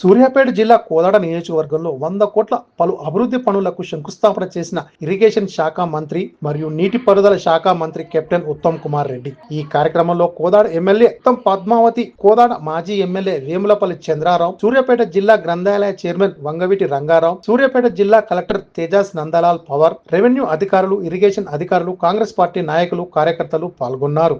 సూర్యాపేట జిల్లా కోదాడ నియోజకవర్గంలో 100 కోట్ల పలు అభివృద్ధి పనులకు శంకుస్థాపన చేసిన ఇరిగేషన్ శాఖ మంత్రి మరియు నీటిపారుదల శాఖ మంత్రి కెప్టెన్ ఉత్తమ్ కుమార్ రెడ్డి. ఈ కార్యక్రమంలో కోదాడ ఎమ్మెల్యే ఉత్తమ్ పద్మావతి, కోదాడ మాజీ ఎమ్మెల్యే వేములపల్లి చంద్రారావు, సూర్యాపేట జిల్లా గ్రంథాలయ చైర్మన్ వంగవీటి రంగారావు, సూర్యాపేట జిల్లా కలెక్టర్ తేజాస్ నందలాల్ పవర్, రెవెన్యూ అధికారులు, ఇరిగేషన్ అధికారులు, కాంగ్రెస్ పార్టీ నాయకులు, కార్యకర్తలు పాల్గొన్నారు.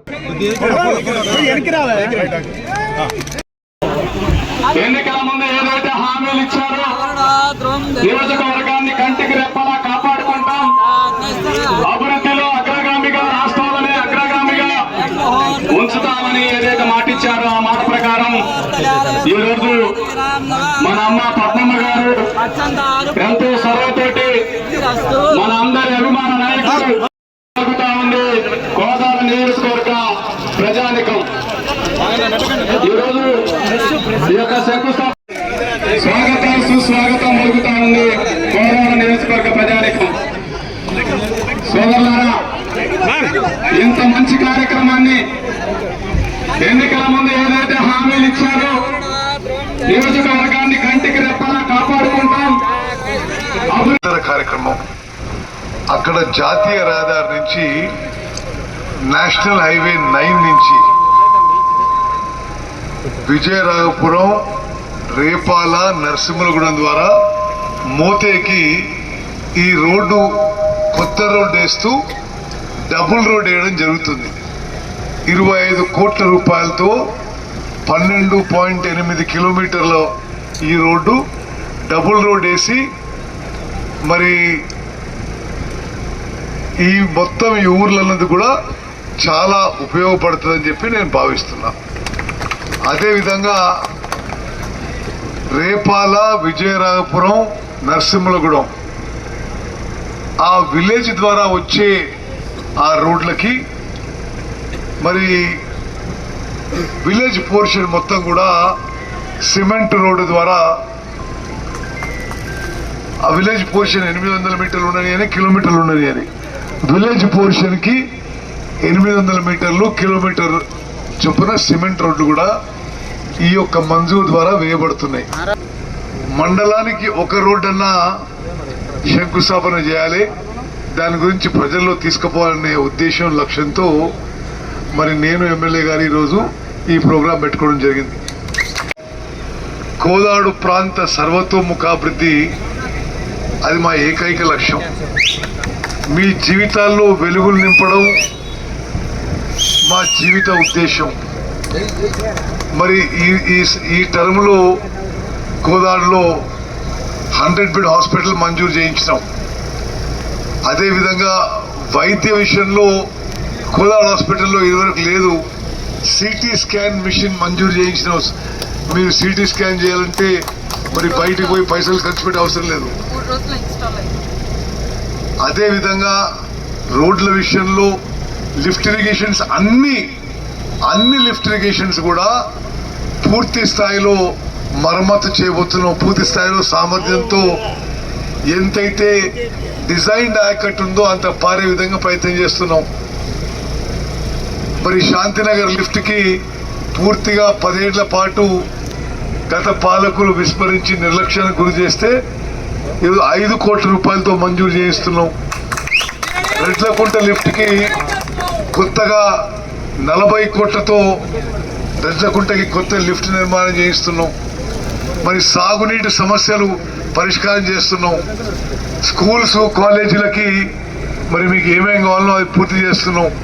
ఎన్నికల ముందు ఏదైతే హామీలు ఇచ్చారో నియోజకవర్గాన్ని కంటికి రెప్పలా కాపాడుకుంటాం, అభివృద్ధిలో అగ్రగామిగా, రాష్ట్రాలనే అగ్రగామిగా ఉంచుతామని ఏదైతే మాట ఇచ్చారో ఆ మాట ప్రకారం ఈ రోజు మన అమ్మ పద్మమ్మ గారు ఎంతో సర్వతోటి మన అందరి అభిమాన నాయకులు జరుగుతా ఉంది. కోదాడ నియోజకవర్గ ప్రజానికం ఈరోజు ఈ యొక్క శంకుస్థాపన స్వాగతం సుస్వాగతం జరుగుతా ఉంది. కోదాడ నియోజకవర్గ ప్రజానికం సోదరులారా, ఇంత మంచి కార్యక్రమాన్ని ఎన్నికల ముందు ఏదైతే హామీలు ఇచ్చారో నియోజకవర్గాన్ని కంటికి రెప్పలా కాపాడుకుంటాం. కార్యక్రమం అక్కడ జాతీయ రహదారి నుంచి నేషనల్ హైవే 9 నుంచి విజయరాఘపురం, రేపాల, నరసింహలగూడెం ద్వారా మోతేకి ఈ రోడ్డు కొత్త రోడ్డు వేస్తూ డబుల్ రోడ్ వేయడం జరుగుతుంది. 25 కోట్ల రూపాయలతో 12.8 కిలోమీటర్ల ఈ రోడ్డు డబుల్ రోడ్ వేసి మరి ఈ మొత్తం ఈ ఊర్లన్నది కూడా చాలా ఉపయోగపడుతుందని చెప్పి నేను భావిస్తున్నా. అదేవిధంగా రేపాల, విజయరాఘపురం, నరసింహలగూడెం ఆ విలేజ్ ద్వారా వచ్చే ఆ రోడ్లకి మరి విలేజ్ పోర్షన్ మొత్తం కూడా సిమెంట్ రోడ్డు ద్వారా ఆ విలేజ్ పోర్షన్ 800 మీటర్లు ఉన్నది అని, కిలోమీటర్లు ఉన్నది అని, విలేజ్ పోర్షన్ కి 800 మీటర్లు, కిలోమీటర్ చొప్పున సిమెంట్ రోడ్లు కూడా ఈ యొక్క మంజూరు ద్వారా వేయబడుతున్నాయి. మండలానికి ఒక రోడ్డు అన్నా శంకుస్థాపన చేయాలి, దాని గురించి ప్రజల్లో తీసుకుపోవాలనే ఉద్దేశం, లక్ష్యంతో మరి నేను ఎమ్మెల్యే గారు ఈరోజు ఈ ప్రోగ్రాం పెట్టుకోవడం జరిగింది. కోదాడు ప్రాంత సర్వతోముఖాభివృద్ధి అది మా ఏకైక లక్ష్యం. మీ జీవితాల్లో వెలుగులు నింపడం మా జీవిత ఉద్దేశం. మరి ఈ టర్మ్లో కోదాడులో 100 బెడ్ హాస్పిటల్ మంజూరు చేయించినాం. అదేవిధంగా వైద్య విషయంలో కోదాడు హాస్పిటల్లో ఇదివరకు లేదు, సిటీ స్కాన్ మిషన్ మంజూరు చేయించినాం. మీరు సిటీ స్కాన్ చేయాలంటే మరి బయటికి పోయి పైసలు ఖర్చు పెట్టే అవసరం లేదు. అదేవిధంగా రోడ్ల విషయంలో లిఫ్ట్ ఇరిగేషన్స్ అన్ని లిఫ్ట్ ఇరిగేషన్స్ కూడా పూర్తి స్థాయిలో మరమ్మతు చేయబోతున్నాం. పూర్తి స్థాయిలో సామర్థ్యంతో ఎంతైతే డిజైన్ ఆయకట్టు ఉందో అంత పారే విధంగా ప్రయత్నం చేస్తున్నాం. మరి శాంతినగర్ లిఫ్ట్ కి పూర్తిగా 10 ఏళ్ల పాటు గత పాలకులు విస్మరించి నిర్లక్ష్యానికి గురి చేస్తే 5 కోట్ల రూపాయలతో మంజూరు చేయిస్తున్నాం. రెడ్లకుంట లిఫ్ట్ కి కొత్తగా 40 కోట్లతో రెడ్లకుంటకి కొత్త లిఫ్ట్ నిర్మాణం చేయిస్తున్నాం. మరి సాగునీటి సమస్యలు పరిష్కారం చేస్తున్నాం. స్కూల్స్, కాలేజీలకి మరి మీకు ఏమేం కావాలో అది పూర్తి చేస్తున్నాం.